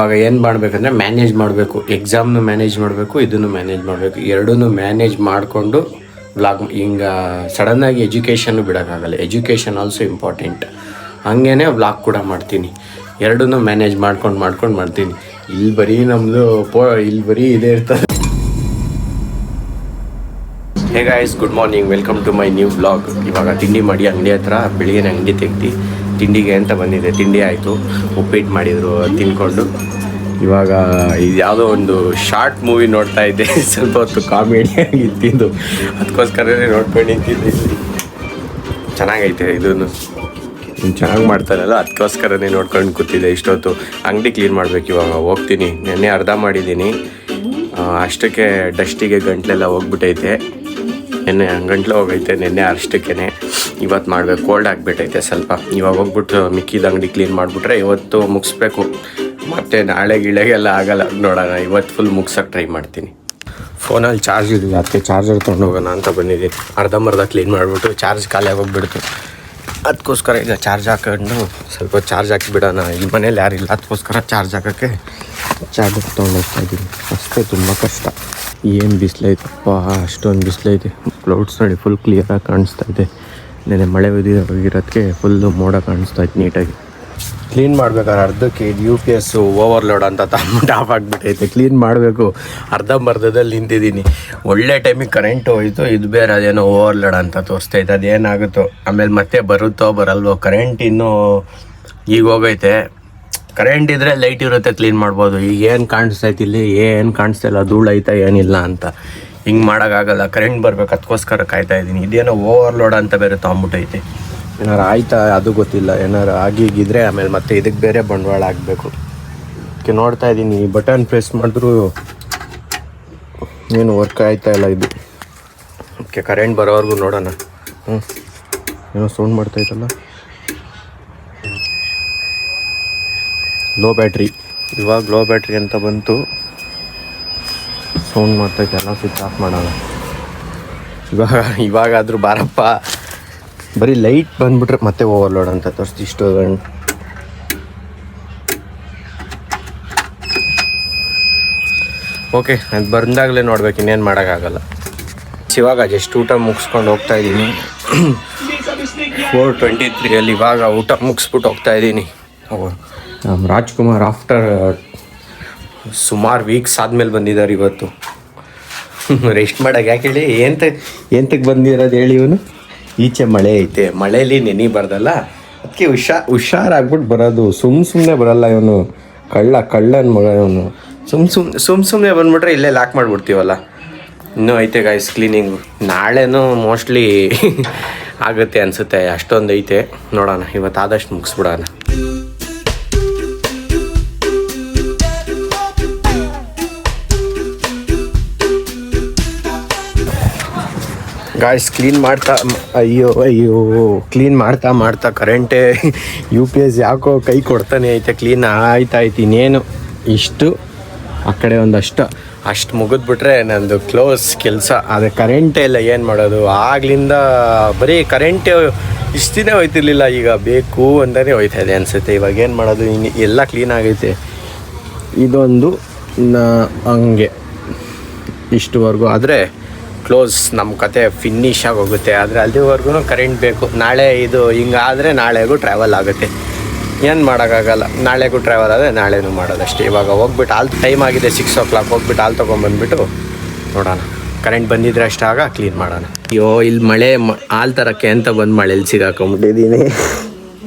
ಇವಾಗ ಏನು ಮಾಡಬೇಕಂದ್ರೆ ಮ್ಯಾನೇಜ್ ಮಾಡಬೇಕು, ಎಕ್ಸಾಮ್ನು ಮ್ಯಾನೇಜ್ ಮಾಡಬೇಕು, ಇದನ್ನು ಮ್ಯಾನೇಜ್ ಮಾಡಬೇಕು. ಎರಡನ್ನೂ ಮ್ಯಾನೇಜ್ ಮಾಡಿಕೊಂಡು ವ್ಲಾಗ್ ಹಿಂಗೆ ಸಡನ್ನಾಗಿ ಎಜುಕೇಷನ್ನು ಬಿಡೋಕ್ಕಾಗಲ್ಲ. Education also important. ಹಂಗೇ ವ್ಲಾಗ್ ಕೂಡ ಮಾಡ್ತೀನಿ. ಎರಡನ್ನೂ ಮ್ಯಾನೇಜ್ ಮಾಡ್ಕೊಂಡು ಮಾಡ್ತೀನಿ. ಇಲ್ಲಿ ಬರೀ ನಮ್ಮದು ಇಲ್ಲಿ ಬರೀ ಇದೇ ಇರ್ತದೆ. Hey guys, good morning, welcome to my new vlog. ಇವಾಗ ತಿಂಡಿ ಮಾಡಿ ಅಂಗಡಿ ಹತ್ರ ಬೆಳಿಗ್ಗೆ ಅಂಗಡಿ ತೆಗ್ದು ತಿಂಡಿಗೆ ಅಂತ ಬಂದಿದೆ. ತಿಂಡಿ ಆಯಿತು, ಉಪ್ಪಿಟ್ಟು ಮಾಡಿದರು, ತಿನ್ಕೊಂಡು ಇವಾಗ ಇದು ಯಾವುದೋ ಒಂದು ಶಾರ್ಟ್ ಮೂವಿ ನೋಡ್ತಾ ಇದ್ದೆ. ಸ್ವಲ್ಪ ಹೊತ್ತು ಕಾಮಿಡಿಯಾಗಿ ಇತ್ತಿದ್ದು, ಅದಕ್ಕೋಸ್ಕರನೇ ನೋಡ್ಕೊಂಡು ನಿಂತಿದ್ದೆ. ಚೆನ್ನಾಗೈತೆ, ಇದನ್ನು ಚೆನ್ನಾಗಿ ಮಾಡ್ತಾರಲ್ಲ, ಅದಕ್ಕೋಸ್ಕರನೇ ನೋಡ್ಕೊಂಡು ಕೂತಿದ್ದೆ ಇಷ್ಟೊತ್ತು. ಅಂಗಡಿ ಕ್ಲೀನ್ ಮಾಡಬೇಕು, ಇವಾಗ ಹೋಗ್ತೀನಿ. ನೆನ್ನೆ ಅರ್ಧ ಮಾಡಿದ್ದೀನಿ, ಅಷ್ಟಕ್ಕೆ ಡಸ್ಟಿಗೆ ಗಂಟ್ಲೆಲ್ಲ ಹೋಗ್ಬಿಟ್ಟೈತೆ. ನೆನ್ನೆ ಗಂಟ್ಲು ಹೋಗೈತೆ, ನೆನ್ನೆ ಅಷ್ಟಕ್ಕೇ. ಇವತ್ತು ಮಾಡಬೇಕು, ಕೋಲ್ಡ್ ಆಗಿಬಿಟ್ಟೈತೆ ಸ್ವಲ್ಪ. ಇವಾಗ ಹೋಗ್ಬಿಟ್ಟು ಮಿಕ್ಕಿದ ಅಂಗಡಿ ಕ್ಲೀನ್ ಮಾಡಿಬಿಟ್ರೆ ಇವತ್ತು ಮುಗಿಸ್ಬೇಕು. ಮತ್ತು ನಾಳೆ ಗಿಳೆಗೆಲ್ಲ ಆಗಲ್ಲ, ನೋಡೋಣ. ಇವತ್ತು ಫುಲ್ ಮುಗ್ಸೋಕ್ಕೆ ಟ್ರೈ ಮಾಡ್ತೀನಿ. ಫೋನಲ್ಲಿ ಚಾರ್ಜ್ ಇದೆ, ಅದಕ್ಕೆ ಚಾರ್ಜರ್ ತೊಗೊಂಡು ಹೋಗೋಣ ಅಂತ ಬಂದಿದ್ದೀನಿ. ಅರ್ಧಂಬರ್ಧ ಕ್ಲೀನ್ ಮಾಡಿಬಿಟ್ಟು ಚಾರ್ಜ್ ಖಾಲಿ ಆಗೋಗ್ಬಿಡ್ತು. ಅದಕ್ಕೋಸ್ಕರ ಈಗ ಚಾರ್ಜ್ ಹಾಕೊಂಡು ಸ್ವಲ್ಪ ಚಾರ್ಜ್ ಹಾಕಿಬಿಡೋಣ. ಈ ಮನೇಲಿ ಯಾರಿಲ್ಲ, ಅದಕ್ಕೋಸ್ಕರ ಚಾರ್ಜ್ ಹಾಕೋಕ್ಕೆ ಚಾರ್ಜರ್ ತೊಗೊಂಡು ಹೋಗ್ತಾಯಿದ್ದೀನಿ. ಅಷ್ಟೇ, ತುಂಬ ಕಷ್ಟ. ಏನು ಬಿಸಿಲೈತಪ್ಪ, ಅಷ್ಟೊಂದು ಬಿಸಿಲೈತೆ. ಕ್ಲೌಡ್ಸ್ ನೋಡಿ ಫುಲ್ ಕ್ಲಿಯರಾಗಿ ಕಾಣಿಸ್ತೈತೆ. ನೆನೆ ಮಳೆ ಹೋಗಿರೋದಕ್ಕೆ ಫುಲ್ಲು ಮೋಡ ಕಾಣಿಸ್ತೈತೆ ನೀಟಾಗಿ. ಕ್ಲೀನ್ ಮಾಡ್ಬೇಕಾದ್ರೆ ಅರ್ಧಕ್ಕೆ UPS ಓವರ್ಲೋಡ್ ಅಂತ ತಂದ್ಬಿಟ್ಟು ಆಫ್ ಆಗಿಬಿಟ್ಟೈತೆ. ಕ್ಲೀನ್ ಮಾಡಬೇಕು, ಅರ್ಧಂಬರ್ಧದಲ್ಲಿ ನಿಂತಿದ್ದೀನಿ. ಒಳ್ಳೆ ಟೈಮಿಗೆ ಕರೆಂಟ್ ಹೋಯಿತು. ಇದು ಬೇರೆ ಅದೇನೋ ಓವರ್ಲೋಡ್ ಅಂತ ತೋರಿಸ್ತೈತೆ. ಅದೇನಾಗುತ್ತೋ ಆಮೇಲೆ ಮತ್ತೆ ಬರುತ್ತೋ ಬರಲ್ವೋ. ಕರೆಂಟ್ ಇನ್ನೂ ಈಗ ಹೋಗೈತೆ. ಕರೆಂಟ್ ಇದ್ದರೆ ಲೈಟ್ ಇರುತ್ತೆ, ಕ್ಲೀನ್ ಮಾಡ್ಬೋದು. ಈಗ ಏನು ಕಾಣಿಸ್ತೈತಿ ಇಲ್ಲಿ, ಏನು ಕಾಣಿಸ್ತಾಯಿಲ್ಲ, ಧೂಳು ಐತಾ ಏನಿಲ್ಲ ಅಂತ. ಹಿಂಗೆ ಮಾಡೋಕ್ಕಾಗಲ್ಲ, ಕರೆಂಟ್ ಬರ್ಬೇಕು. ಅದಕ್ಕೋಸ್ಕರ ಕಾಯ್ತಾಯಿದ್ದೀನಿ. ಇದೇನೋ ಓವರ್ಲೋಡ್ ಅಂತ ಬೇರೆ ತೊಗೊಂಬಿಟ್ಟೈತೆ. ಏನಾರು ಆಯ್ತಾ ಅದು ಗೊತ್ತಿಲ್ಲ. ಏನಾರು ಆಗಿಗಿದ್ರೆ ಆಮೇಲೆ ಮತ್ತೆ ಇದಕ್ಕೆ ಬೇರೆ ಬಂಡವಾಳ ಆಗಬೇಕು. ಅದಕ್ಕೆ ನೋಡ್ತಾ ಇದ್ದೀನಿ. ಬಟನ್ ಪ್ರೆಸ್ ಮಾಡಿದ್ರು ಏನು ವರ್ಕ್ ಆಯ್ತಾ ಇಲ್ಲ ಇದು. ಅದಕ್ಕೆ ಕರೆಂಟ್ ಬರೋವರೆಗೂ ನೋಡೋಣ. ಏನೋ ಸೌಂಡ್ ಮಾಡ್ತಾಯಿತ್ತಲ್ಲ, ಲೋ ಬ್ಯಾಟ್ರಿ. ಇವಾಗ ಲೋ ಬ್ಯಾಟ್ರಿ ಅಂತ ಬಂತು, ಸೌಂಡ್ ಮಾಡ್ತೈತೆ. ಎಲ್ಲ ಸ್ವಿಚ್ ಆಫ್ ಮಾಡೋಣ ಇವಾಗಾದರೂ ಬಾರಪ್ಪ. ಬರೀ ಲೈಟ್ ಬಂದುಬಿಟ್ರೆ ಮತ್ತೆ ಓವರ್ಲೋಡ್ ಅಂತ ತೋರಿಸ್ತು. ಇಷ್ಟು ಓಕೆ, ಅದು ಬಂದಾಗಲೇ ನೋಡ್ಬೇಕು, ಇನ್ನೇನು ಮಾಡೋಕ್ಕಾಗಲ್ಲ. ಇವಾಗ ಜಸ್ಟ್ ಊಟ ಮುಗಿಸ್ಕೊಂಡು ಹೋಗ್ತಾಯಿದ್ದೀನಿ. 4:23 ಇವಾಗ ಊಟ ಮುಗಿಸ್ಬಿಟ್ಟು ಹೋಗ್ತಾಯಿದ್ದೀನಿ. ರಾಜ್ಕುಮಾರ್ ಆಫ್ಟರ್ ಸುಮಾರು ವೀಕ್ಸ್ ಆದಮೇಲೆ ಬಂದಿದ್ದಾರೆ ಇವತ್ತು. ರೆಸ್ಟ್ ಮಾಡೋಕೆ. ಯಾಕೆ ಹೇಳಿ, ಎಂತಕ್ಕೆ ಬಂದಿರೋದು ಹೇಳಿ? ಇವನು ಈಚೆ ಮಳೆ ಐತೆ, ಮಳೇಲಿ ನೆನಿಬಾರ್ದಲ್ಲ, ಅದಕ್ಕೆ ಹುಷಾರಾಗ್ಬಿಟ್ಟು ಬರೋದು. ಸುಮ್ಮನೆ ಬರಲ್ಲ ಇವನು. ಕಳ್ಳನ ಮಗ ಇವನು. ಸುಮ್ಮನೆ ಬಂದ್ಬಿಟ್ರೆ ಇಲ್ಲೇ ಲಾಕ್ ಮಾಡಿಬಿಡ್ತೀವಲ್ಲ. ಇನ್ನೂ ಐತೆ ಗಾಯ್ಸ್ ಕ್ಲೀನಿಂಗು. ನಾಳೆನೂ ಮೋಸ್ಟ್ಲಿ ಆಗುತ್ತೆ ಅನಿಸುತ್ತೆ. ಅಷ್ಟೊಂದು ಐತೆ, ನೋಡೋಣ. ಇವತ್ತು ಆದಷ್ಟು ಮುಗಿಸ್ಬಿಡೋಣ. ಗಾಯ್ಸ್ ಕ್ಲೀನ್ ಮಾಡ್ತಾ ಕ್ಲೀನ್ ಮಾಡ್ತಾ ಕರೆಂಟೇ UPS ಯಾಕೋ ಕೈ ಕೊಡ್ತಾನೆ ಐತೆ. ಕ್ಲೀನ್ ಆಯ್ತಾಯ್ತು. ಇನ್ನೇನು ಇಷ್ಟು ಆ ಕಡೆ ಅಷ್ಟು ಮುಗಿದ್ಬಿಟ್ರೆ ನಂದು ಕ್ಲೋಸ್ ಕೆಲಸ. ಆದರೆ ಕರೆಂಟೇ ಇಲ್ಲ, ಏನು ಮಾಡೋದು? ಆಗ್ಲಿಂದ ಬರೀ ಕರೆಂಟೇ ಇಷ್ಟು ದಿನ ಹೋಯ್ತಿರ್ಲಿಲ್ಲ, ಈಗ ಬೇಕು ಅಂತಲೇ ಹೋಯ್ತಾಯಿದೆ ಅನಿಸುತ್ತೆ. ಇವಾಗ ಏನು ಮಾಡೋದು? ಇನ್ನು ಎಲ್ಲ ಕ್ಲೀನ್ ಆಗೈತೆ. ಇದೊಂದು ಹಂಗೆ ಇಷ್ಟುವರೆಗೂ ಆದರೆ ಕ್ಲೋಸ್, ನಮ್ಮ ಕತೆ ಫಿನಿಶ್ ಆಗಿ ಹೋಗುತ್ತೆ. ಆದರೆ ಅಲ್ಲಿವರೆಗೂ ಕರೆಂಟ್ ಬೇಕು. ನಾಳೆ ಇದು ಹಿಂಗಾದರೆ ನಾಳೆಗೂ ಟ್ರಾವೆಲ್ ಆಗುತ್ತೆ. ಏನು ಮಾಡೋಕ್ಕಾಗಲ್ಲ. ನಾಳೆಗೂ ಟ್ರಾವೆಲ್ ಆದರೆ ನಾಳೆನೂ ಮಾಡೋದಷ್ಟೇ. ಇವಾಗ ಹೋಗ್ಬಿಟ್ಟು ಟೈಮ್ ಆಗಿದೆ 6 o'clock. ಹೋಗ್ಬಿಟ್ಟು ಹಾಲು ತೊಗೊಂಬಂದ್ಬಿಟ್ಟು ನೋಡೋಣ. ಕರೆಂಟ್ ಬಂದಿದ್ರೆ ಅಷ್ಟಾಗ ಕ್ಲೀನ್ ಮಾಡೋಣ. ಅಯ್ಯೋ, ಇಲ್ಲಿ ಹಾಲು ತರೋಕ್ಕೆ ಅಂತ ಬಂದು ಮಳೇಲಿ ಸಿಗಾಕೊಂಬಿಟ್ಟಿದ್ದೀನಿ.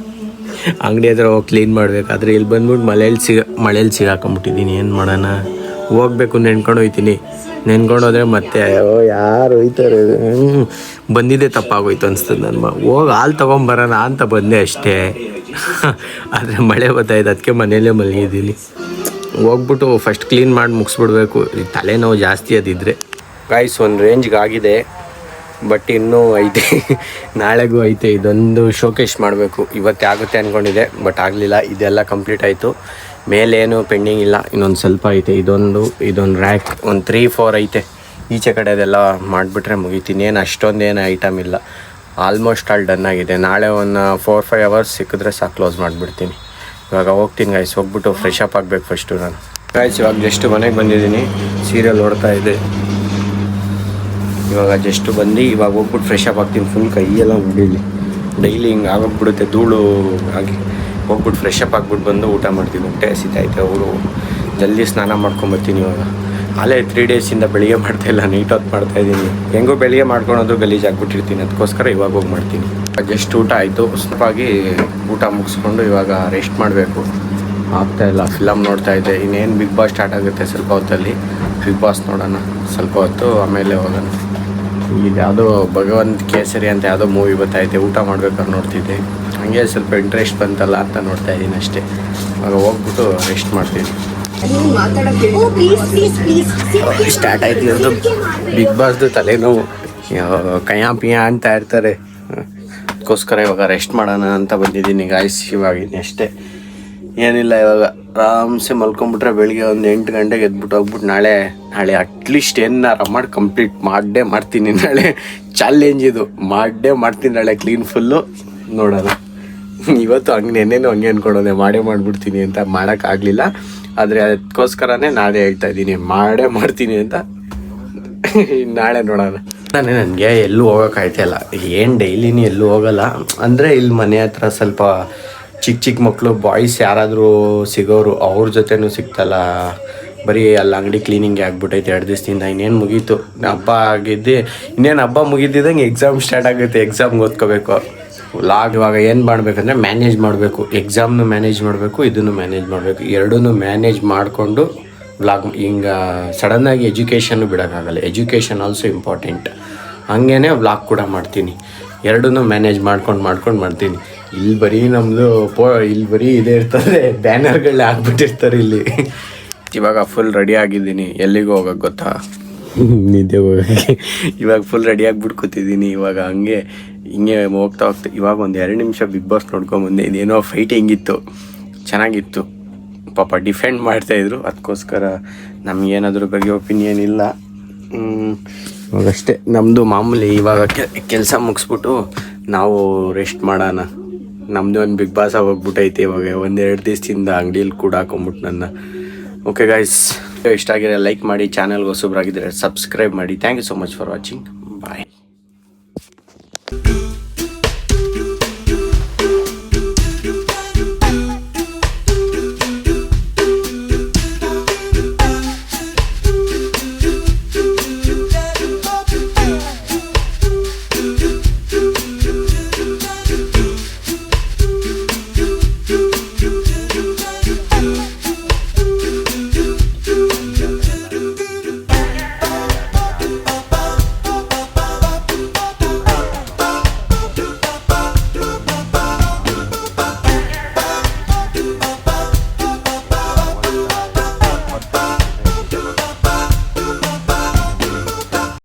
ಅಂಗಡಿ ಹತ್ರ ಹೋಗಿ ಕ್ಲೀನ್ ಮಾಡಬೇಕಾದ್ರೆ ಇಲ್ಲಿ ಬಂದ್ಬಿಟ್ಟು ಮಳೇಲಿ ಸಿಗಾಕೊಂಬಿಟ್ಟಿದ್ದೀನಿ. ಏನು ಮಾಡೋಣ? ಹೋಗ್ಬೇಕು, ನೆನ್ಕೊಂಡು ಹೋಗ್ತೀನಿ. ನೆನ್ಕೊಂಡು ಹೋದರೆ ಮತ್ತೆ ಯಾರು ಹೋಯ್ತಾರೆ? ಬಂದಿದ್ದೆ ತಪ್ಪಾಗೋಯ್ತು ಅನಿಸ್ತದೆ. ನನ್ನ ಹೋಗಿ ಹಾಲು ತೊಗೊಂಬರೋಣ ಅಂತ ಬಂದೆ ಅಷ್ಟೇ. ಆದರೆ ಮಳೆ ಬರ್ತಾಯಿದೆ, ಅದಕ್ಕೆ ಮನೆಯಲ್ಲೇ ಮಲಗಿದ್ದೀನಿ. ಹೋಗ್ಬಿಟ್ಟು ಫಸ್ಟ್ ಕ್ಲೀನ್ ಮಾಡಿ ಮುಗಿಸ್ಬಿಡ್ಬೇಕು. ತಲೆನೋವು ಜಾಸ್ತಿ ಅದಿದ್ದರೆ. ಗಾಯ್ಸ್ ಒಂದು ರೇಂಜ್ಗೆ ಆಗಿದೆ, ಬಟ್ ಇನ್ನೂ ಐತೆ. ನಾಳೆಗೂ ಐತೆ. ಇದೊಂದು ಶೋಕೇಸ್ ಮಾಡಬೇಕು. ಇವತ್ತೇ ಆಗುತ್ತೆ ಅಂದ್ಕೊಂಡಿದ್ದೆ, ಬಟ್ ಆಗಲಿಲ್ಲ. ಇದೆಲ್ಲ ಕಂಪ್ಲೀಟ್ ಆಯಿತು. ಮೇಲೇನು ಪೆಂಡಿಂಗ್ ಇಲ್ಲ, ಇನ್ನೊಂದು ಸ್ವಲ್ಪ ಐತೆ. ಇದೊಂದು ರ್ಯಾಕ್ ಒಂದು 3-4 ಐತೆ. ಈಚೆ ಕಡೆದೆಲ್ಲ ಮಾಡಿಬಿಟ್ರೆ ಮುಗಿತೀನಿ. ಏನು ಅಷ್ಟೊಂದೇನು ಐಟಮ್ ಇಲ್ಲ. ಆಲ್ಮೋಸ್ಟ್ ಆಲ್ ಡನ್ ಆಗಿದೆ. ನಾಳೆ ಒಂದು 4-5 hours ಸಿಕ್ಕಿದ್ರೆ ಸಾಕು ಕ್ಲೋಸ್ ಮಾಡಿಬಿಡ್ತೀನಿ. ಇವಾಗ ಹೋಗ್ತೀನಿ ಗಾಯ್ಸ್, ಹೋಗ್ಬಿಟ್ಟು ಫ್ರೆಶ್ ಅಪ್ ಆಗಬೇಕು ಫಸ್ಟು ನಾನು. ಗಾಯ್ಸ್ ಇವಾಗ ಜಸ್ಟ್ ಮನೆಗೆ ಬಂದಿದ್ದೀನಿ, ಸೀರಿಯಲ್ ನೋಡ್ತಾ ಇದ್ದೆ. ಇವಾಗ ಜಸ್ಟ್ ಬಂದು ಇವಾಗ ಹೋಗ್ಬಿಟ್ಟು ಫ್ರೆಶ್ ಅಪ್ ಆಗ್ತೀನಿ. ಫುಲ್ ಕೈಯೆಲ್ಲ ಉಂಡಿಲಿ, ಡೈಲಿ ಹಿಂಗೆ ಆಗೋಗ್ಬಿಡುತ್ತೆ ಧೂಳು ಆಗಿ. ಹೋಗ್ಬಿಟ್ಟು ಫ್ರೆಶ್ ಅಪ್ ಆಗ್ಬಿಟ್ಟು ಬಂದು ಊಟ ಮಾಡ್ತೀನಿ. ಹೊಟ್ಟೆ ಹಸಿತೈತೆ. ಅವರು ಜಲ್ದಿ ಸ್ನಾನ ಮಾಡ್ಕೊಂಬರ್ತೀನಿ. ಇವಾಗ ಅಲ್ಲೇ 3 ಡೇಸಿಂದ ಬೆಳಿಗ್ಗೆ ಮಾಡ್ತಾಯಿಲ್ಲ, ನೈಟ್ ಹೊತ್ತು ಮಾಡ್ತಾಯಿದ್ದೀನಿ. ಹೆಂಗೋ ಬೆಳಿಗ್ಗೆ ಮಾಡ್ಕೊಳೋದು ಗಲೀಜು ಆಗ್ಬಿಟ್ಟಿರ್ತೀನಿ, ಅದಕ್ಕೋಸ್ಕರ ಇವಾಗ ಹೋಗಿ ಮಾಡ್ತೀನಿ. ಜಸ್ಟ್ ಊಟ ಆಯಿತು, ಸ್ವಲ್ಪಾಗಿ ಊಟ ಮುಗಿಸ್ಕೊಂಡು ಇವಾಗ ರೆಸ್ಟ್ ಮಾಡಬೇಕು. ಆಗ್ತಾಯಿಲ್ಲ, ಫಿಲಮ್ ನೋಡ್ತಾಯಿದ್ದೆ. ಇನ್ನೇನು ಬಿಗ್ ಬಾಸ್ ಸ್ಟಾರ್ಟ್ ಆಗುತ್ತೆ ಸ್ವಲ್ಪ ಹೊತ್ತಲ್ಲಿ. ಬಿಗ್ ಬಾಸ್ ನೋಡೋಣ ಸ್ವಲ್ಪ ಹೊತ್ತು, ಆಮೇಲೆ ಹೋಗೋಣ. ಇದು ಯಾವುದೋ ಭಗವಂತ ಕೇಸರಿ ಅಂತ ಯಾವುದೋ ಮೂವಿ ಬರ್ತಾಯಿದೆ, ಊಟ ಮಾಡ್ಬೇಕಾದ್ರೆ ನೋಡ್ತಿದ್ದೆ. ಹಂಗೆ ಸ್ವಲ್ಪ ಇಂಟ್ರೆಸ್ಟ್ ಬಂತಲ್ಲ ಅಂತ ನೋಡ್ತಾಯಿದ್ದೀನಿ ಅಷ್ಟೇ. ಇವಾಗ ಹೋಗ್ಬಿಟ್ಟು ರೆಸ್ಟ್ ಮಾಡ್ತೀನಿ. ಸ್ಟಾರ್ಟ್ ಆಯ್ತು ಅದು ಬಿಗ್ ಬಾಸ್ದು ತಲೆನೋವು, ಕಯ್ಯ ಅಂತ ಇರ್ತಾರೆ. ಅದಕ್ಕೋಸ್ಕರ ಇವಾಗ ರೆಸ್ಟ್ ಮಾಡೋಣ ಅಂತ ಬಂದಿದ್ದೀನಿ ಗಾಯ್ಸ್. ಇವಾಗಿದ್ದೀನಿ ಅಷ್ಟೇ, ಏನಿಲ್ಲ. ಇವಾಗ ಆರಾಮ್ಸೆ ಮಲ್ಕೊಂಬಿಟ್ರೆ ಬೆಳಿಗ್ಗೆ ಒಂದು 8 ಗಂಟೆಗೆ ಎದ್ಬಿಟ್ಟು ಹೋಗ್ಬಿಟ್ಟು ನಾಳೆ ಅಟ್ಲೀಸ್ಟ್ ಏನಾರ ಮಾಡಿ ಕಂಪ್ಲೀಟ್ ಮಾಡೇ ಮಾಡ್ತೀನಿ. ನಾಳೆ ಚಾಲೆಂಜ್ ಇದು, ಮಾಡೇ ಮಾಡ್ತೀನಿ ನಾಳೆ ಕ್ಲೀನ್ ಫುಲ್ಲು. ನೋಡೋಣ. ಇವತ್ತು ಹಂಗೆ ನೆನ್ನೆನೂ ಹಂಗೆ ಅಂದ್ಕೊಳೋದೆ ಮಾಡೇ ಮಾಡಿಬಿಡ್ತೀನಿ ಅಂತ. ಮಾಡೋಕ್ಕಾಗಲಿಲ್ಲ, ಆದರೆ ಅದಕ್ಕೋಸ್ಕರನೇ ನಾಳೆ ಹೇಳ್ತಾ ಇದ್ದೀನಿ ಮಾಡೇ ಮಾಡ್ತೀನಿ ಅಂತ. ನಾಳೆ ನೋಡೋಣ. ನನಗೆ ಎಲ್ಲೂ ಹೋಗೋಕ್ಕಾಯ್ತಿಲ್ಲ, ಏನು ಡೈಲಿನೂ ಎಲ್ಲೂ ಹೋಗಲ್ಲ. ಅಂದರೆ ಇಲ್ಲಿ ಮನೆ ಹತ್ರ ಸ್ವಲ್ಪ ಚಿಕ್ಕ ಮಕ್ಕಳು ಬಾಯ್ಸ್ ಯಾರಾದರೂ ಸಿಗೋರು, ಅವ್ರ ಜೊತೆನೂ ಸಿಗ್ತಲ್ಲ. ಬರೀ ಅಲ್ಲಿ ಅಂಗಡಿ ಕ್ಲೀನಿಂಗ್ ಆಗ್ಬಿಟ್ಟೈತೆ 2 ದಿವಸದಿಂದ. ಇನ್ನೇನು ಮುಗೀತು ಹಬ್ಬ ಆಗಿದ್ದು, ಇನ್ನೇನು ಹಬ್ಬ ಮುಗಿದಿದ್ದಂಗೆ ಎಕ್ಸಾಮ್ ಸ್ಟಾರ್ಟ್ ಆಗುತ್ತೆ. ಎಕ್ಸಾಮ್ಗೆ ಓದ್ಕೋಬೇಕು. ಇವಾಗ ಏನು ಮಾಡಬೇಕಂದ್ರೆ ಮ್ಯಾನೇಜ್ ಮಾಡಬೇಕು. ಎಕ್ಸಾಮ್ನು ಮ್ಯಾನೇಜ್ ಮಾಡಬೇಕು, ಇದನ್ನು ಮ್ಯಾನೇಜ್ ಮಾಡಬೇಕು. ಎರಡನ್ನೂ ಮ್ಯಾನೇಜ್ ಮಾಡಿಕೊಂಡು ವ್ಲಾಗ್ ಹಿಂಗೆ ಸಡನ್ನಾಗಿ ಎಜುಕೇಷನ್ನು ಬಿಡೋಕ್ಕಾಗಲ್ಲ. Education also important. ಹಂಗೇ ವ್ಲಾಗ್ ಕೂಡ ಮಾಡ್ತೀನಿ. ಎರಡನ್ನೂ ಮ್ಯಾನೇಜ್ ಮಾಡ್ಕೊಂಡು ಮಾಡ್ತೀನಿ. ಇಲ್ಲಿ ಬರೀ ನಮ್ಮದು ಇಲ್ಲಿ ಬರೀ ಇದೇ ಇರ್ತದೆ, ಬ್ಯಾನರ್ಗಳೇ ಹಾಕ್ಬಿಟ್ಟಿರ್ತಾರೆ ಇಲ್ಲಿ. ಇವಾಗ ಫುಲ್ ರೆಡಿ ಆಗಿದ್ದೀನಿ. ಎಲ್ಲಿಗೆ ಹೋಗೋಕೆ ಗೊತ್ತಾ? ನಿದ್ದೆ ಹೋಗೋಕ್ಕೆ. ಇವಾಗ ಫುಲ್ ರೆಡಿ ಆಗಿಬಿಟ್ಟು ಕೂತಿದ್ದೀನಿ. ಇವಾಗ ಹಿಂಗೆ ಹೋಗ್ತಾ ಇವಾಗ ಒಂದು 2 ನಿಮಿಷ ಬಿಗ್ ಬಾಸ್ ನೋಡ್ಕೊಂಬಂದೆ. ಇದೇನೋ ಫೈಟಿಂಗ್ ಇತ್ತು, ಚೆನ್ನಾಗಿತ್ತು. ಪಾಪ ಡಿಫೆಂಡ್ ಮಾಡ್ತಾಯಿದ್ರು, ಅದಕ್ಕೋಸ್ಕರ ನಮಗೇನಾದ್ರ ಬಗ್ಗೆ ಒಪಿನಿಯನ್ ಇಲ್ಲ. ಇವಾಗಷ್ಟೇ ನಮ್ಮದು ಮಾಮೂಲಿ. ಇವಾಗ ಕೆಲಸ ಮುಗಿಸ್ಬಿಟ್ಟು ನಾವು ರೆಸ್ಟ್ ಮಾಡೋಣ. ನಮ್ಮದು ಒಂದು ಬಿಗ್ ಬಾಸ್ ಹೋಗ್ಬಿಟ್ಟೈತೆ. ಇವಾಗ 1-2 ದಿವಸದಿಂದ ಅಂಗಡಿಯಲ್ಲಿ ಕೂಡ ಹಾಕೊಂಬಿಟ್ಟು ನನ್ನ. ಓಕೆ ಗಾಯ್ಸ್, ಇಷ್ಟ ಆಗಿದ್ರೆ ಲೈಕ್ ಮಾಡಿ, ಚಾನಲ್ಗೆ ಹೊಸಬ್ರಾಗಿದ್ದರೆ ಸಬ್ಸ್ಕ್ರೈಬ್ ಮಾಡಿ. Thank you so much for watching. Bye.